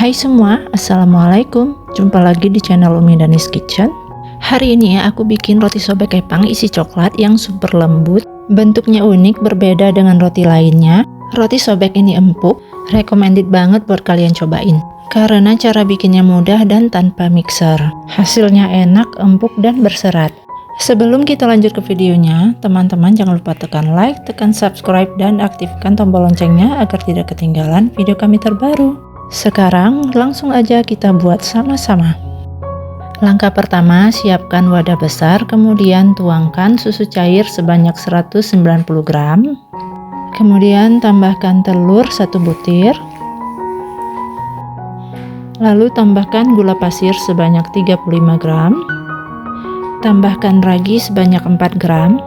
Hai semua, Assalamualaikum. Jumpa lagi di channel Umi Danis Kitchen. Hari ini aku bikin roti sobek kepang isi coklat yang super lembut. Bentuknya unik, berbeda dengan roti lainnya. Roti sobek ini empuk, recommended banget buat kalian cobain. Karena cara bikinnya mudah dan tanpa mixer. Hasilnya enak, empuk, dan berserat. Sebelum kita lanjut ke videonya, teman-teman jangan lupa tekan like, tekan subscribe, dan aktifkan tombol loncengnya agar tidak ketinggalan video kami terbaru. Sekarang langsung aja kita buat sama-sama. Langkah pertama, siapkan wadah besar, kemudian tuangkan susu cair sebanyak 190 gram. Kemudian tambahkan telur 1 butir. Lalu tambahkan gula pasir sebanyak 35 gram. Tambahkan ragi sebanyak 4 gram.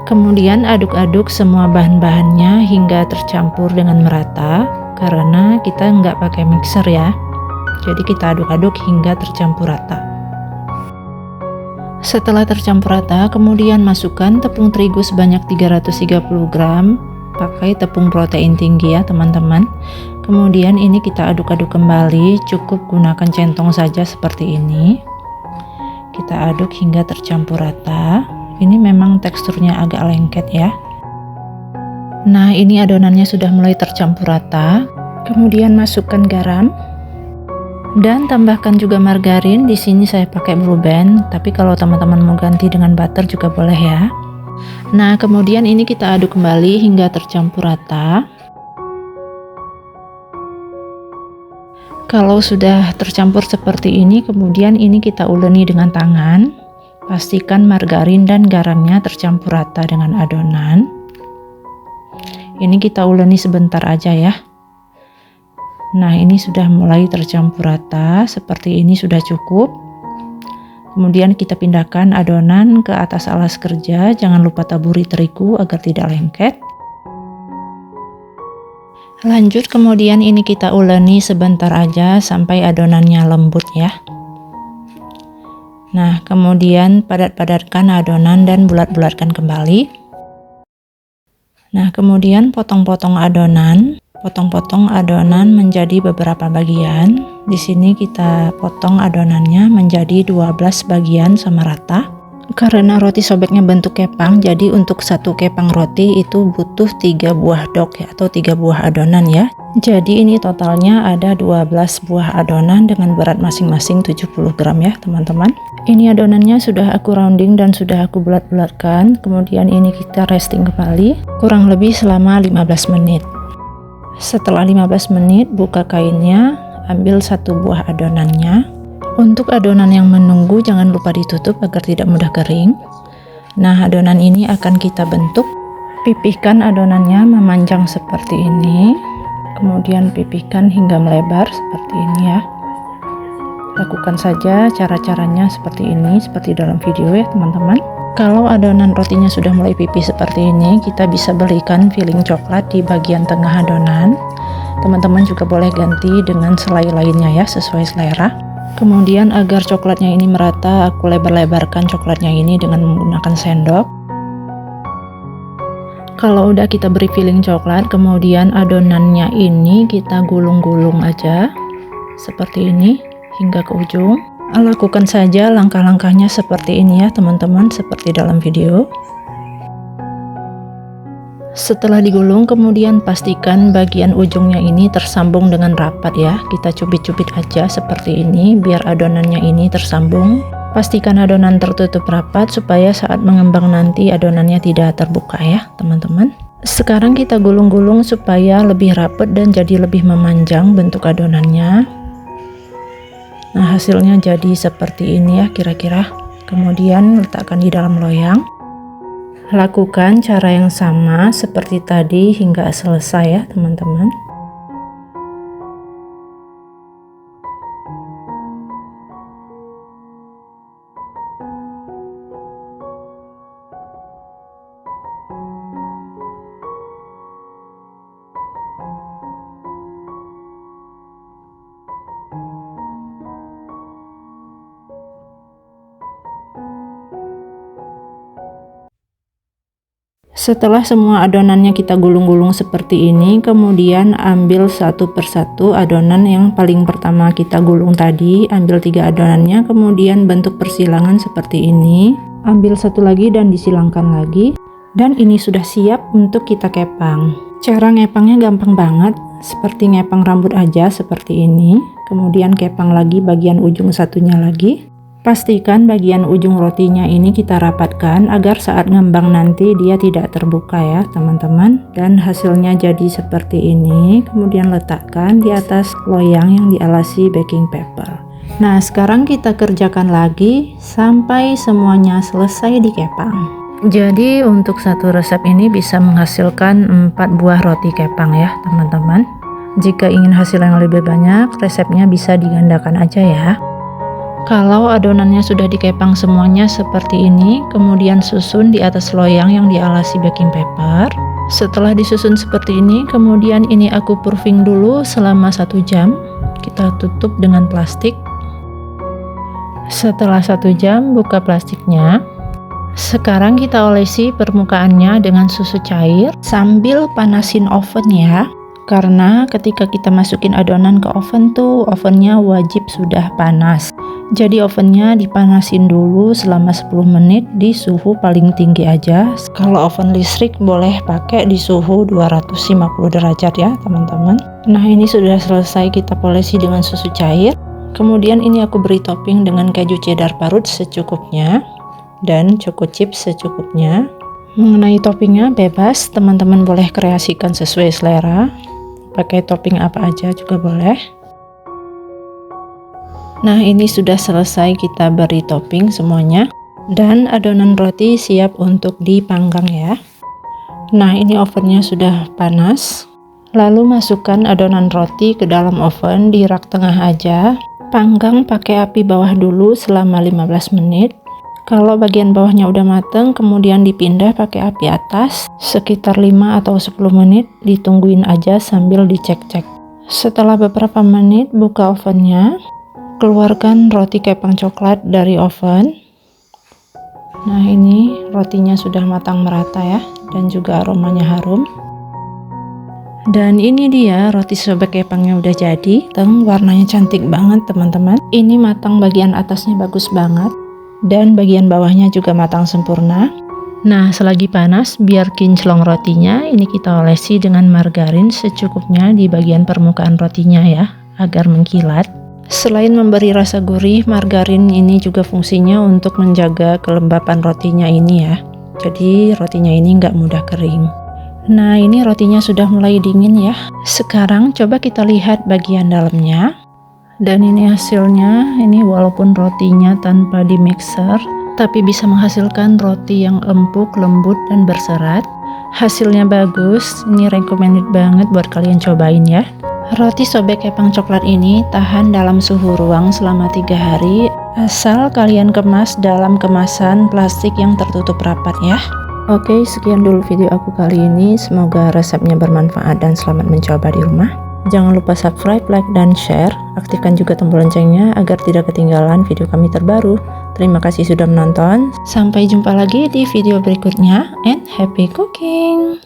Kemudian aduk-aduk semua bahan-bahannya hingga tercampur dengan merata, karena kita nggak pakai mixer ya. Jadi kita aduk-aduk hingga tercampur rata. Setelah tercampur rata, kemudian masukkan tepung terigu sebanyak 330 gram. Pakai tepung protein tinggi ya teman-teman. Kemudian ini kita aduk-aduk kembali, cukup gunakan centong saja seperti ini. Kita aduk hingga tercampur rata. Ini memang teksturnya agak lengket ya. Nah, ini adonannya sudah mulai tercampur rata. Kemudian masukkan garam dan tambahkan juga margarin. Di sini saya pakai Blue Band, tapi kalau teman-teman mau ganti dengan butter juga boleh ya. Nah, kemudian ini kita aduk kembali hingga tercampur rata. Kalau sudah tercampur seperti ini, kemudian ini kita uleni dengan tangan. Pastikan margarin dan garamnya tercampur rata dengan adonan. Ini kita uleni sebentar aja ya. Nah, ini sudah mulai tercampur rata, seperti ini sudah cukup. Kemudian kita pindahkan adonan ke atas alas kerja, jangan lupa taburi terigu agar tidak lengket. Lanjut, kemudian ini kita uleni sebentar aja sampai adonannya lembut ya. Nah, kemudian padat-padatkan adonan dan bulat-bulatkan kembali. Nah, kemudian potong-potong adonan menjadi beberapa bagian. Di sini kita potong adonannya menjadi 12 bagian sama rata. Karena roti sobeknya bentuk kepang, jadi untuk satu kepang roti itu butuh 3 buah dok ya, atau 3 buah adonan ya. Jadi ini totalnya ada 12 buah adonan dengan berat masing-masing 70 gram ya teman-teman. Ini adonannya sudah aku rounding dan sudah aku bulat-bulatkan. Kemudian ini kita resting kembali kurang lebih selama 15 menit. Setelah 15 menit, buka kainnya, ambil satu buah adonannya. Untuk adonan yang menunggu jangan lupa ditutup agar tidak mudah kering. Nah, adonan ini akan kita bentuk. Pipihkan adonannya memanjang seperti ini. Kemudian pipihkan hingga melebar seperti ini ya. Lakukan saja cara-caranya seperti ini, seperti dalam video ya teman-teman. Kalau adonan rotinya sudah mulai pipih seperti ini, kita bisa berikan filling coklat di bagian tengah adonan. Teman-teman juga boleh ganti dengan selai lainnya ya, sesuai selera. Kemudian agar coklatnya ini merata, aku lebar-lebarkan coklatnya ini dengan menggunakan sendok. Kalau udah kita beri filling coklat, kemudian adonannya ini kita gulung-gulung aja seperti ini hingga ke ujung. Lakukan saja langkah-langkahnya seperti ini ya teman-teman, seperti dalam video. Setelah digulung, kemudian pastikan bagian ujungnya ini tersambung dengan rapat ya. Kita cubit-cubit aja seperti ini biar adonannya ini tersambung. Pastikan adonan tertutup rapat supaya saat mengembang nanti adonannya tidak terbuka ya teman-teman. Sekarang kita gulung-gulung supaya lebih rapat dan jadi lebih memanjang bentuk adonannya. Nah, hasilnya jadi seperti ini ya kira-kira. Kemudian letakkan di dalam loyang. Lakukan cara yang sama seperti tadi hingga selesai ya teman-teman. Setelah semua adonannya kita gulung-gulung seperti ini, kemudian ambil satu persatu adonan yang paling pertama kita gulung tadi, ambil 3 adonannya, kemudian bentuk persilangan seperti ini, ambil satu lagi dan disilangkan lagi, dan ini sudah siap untuk kita kepang. Cara ngepangnya gampang banget, seperti ngepang rambut aja seperti ini, kemudian kepang lagi bagian ujung satunya lagi. Pastikan bagian ujung rotinya ini kita rapatkan agar saat ngembang nanti dia tidak terbuka ya teman-teman, dan hasilnya jadi seperti ini. Kemudian letakkan di atas loyang yang dialasi baking paper. Nah, sekarang kita kerjakan lagi sampai semuanya selesai dikepang. Jadi untuk satu resep ini bisa menghasilkan 4 buah roti kepang ya teman-teman. Jika ingin hasil yang lebih banyak, resepnya bisa digandakan aja ya. Kalau adonannya sudah dikepang semuanya seperti ini, kemudian susun di atas loyang yang dialasi baking paper. Setelah disusun seperti ini, kemudian ini aku proofing dulu selama 1 jam. Kita tutup dengan plastik. Setelah 1 jam, buka plastiknya. Sekarang kita olesi permukaannya dengan susu cair sambil panasin oven ya. Karena ketika kita masukin adonan ke oven tuh, ovennya wajib sudah panas. Jadi ovennya dipanasin dulu selama 10 menit di suhu paling tinggi aja. Kalau oven listrik boleh pakai di suhu 250 derajat ya teman-teman. Nah, ini sudah selesai kita polisi dengan susu cair. Kemudian ini aku beri topping dengan keju cheddar parut secukupnya dan choco chips secukupnya. Mengenai toppingnya bebas, teman-teman boleh kreasikan sesuai selera. Pakai topping apa aja juga boleh. Nah, ini sudah selesai kita beri topping semuanya, dan adonan roti siap untuk dipanggang ya. Nah, ini ovennya sudah panas. Lalu masukkan adonan roti ke dalam oven di rak tengah aja. Panggang pakai api bawah dulu selama 15 menit. Kalau bagian bawahnya udah mateng, kemudian dipindah pakai api atas sekitar 5 atau 10 menit, ditungguin aja sambil dicek-cek. Setelah beberapa menit, buka ovennya, keluarkan roti kepang coklat dari oven. Nah, ini rotinya sudah matang merata ya, dan juga aromanya harum. Dan ini dia roti sobek kepangnya udah jadi, warnanya cantik banget teman-teman. Ini matang bagian atasnya bagus banget. Dan bagian bawahnya juga matang sempurna. Nah, selagi panas, biar kinclong rotinya, ini kita olesi dengan margarin secukupnya di bagian permukaan rotinya ya, agar mengkilat. Selain memberi rasa gurih, margarin ini juga fungsinya untuk menjaga kelembapan rotinya ini ya. Jadi rotinya ini nggak mudah kering. Nah, ini rotinya sudah mulai dingin ya. Sekarang coba kita lihat bagian dalamnya. Dan ini hasilnya, ini walaupun rotinya tanpa di mixer, tapi bisa menghasilkan roti yang empuk, lembut, dan berserat. Hasilnya bagus, ini recommended banget buat kalian cobain ya. Roti sobek kepang coklat ini tahan dalam suhu ruang selama 3 hari, asal kalian kemas dalam kemasan plastik yang tertutup rapat ya. Oke, sekian dulu video aku kali ini, semoga resepnya bermanfaat dan selamat mencoba di rumah. Jangan lupa subscribe, like, dan share. Aktifkan juga tombol loncengnya agar tidak ketinggalan video kami terbaru. Terima kasih sudah menonton. Sampai jumpa lagi di video berikutnya, and happy cooking!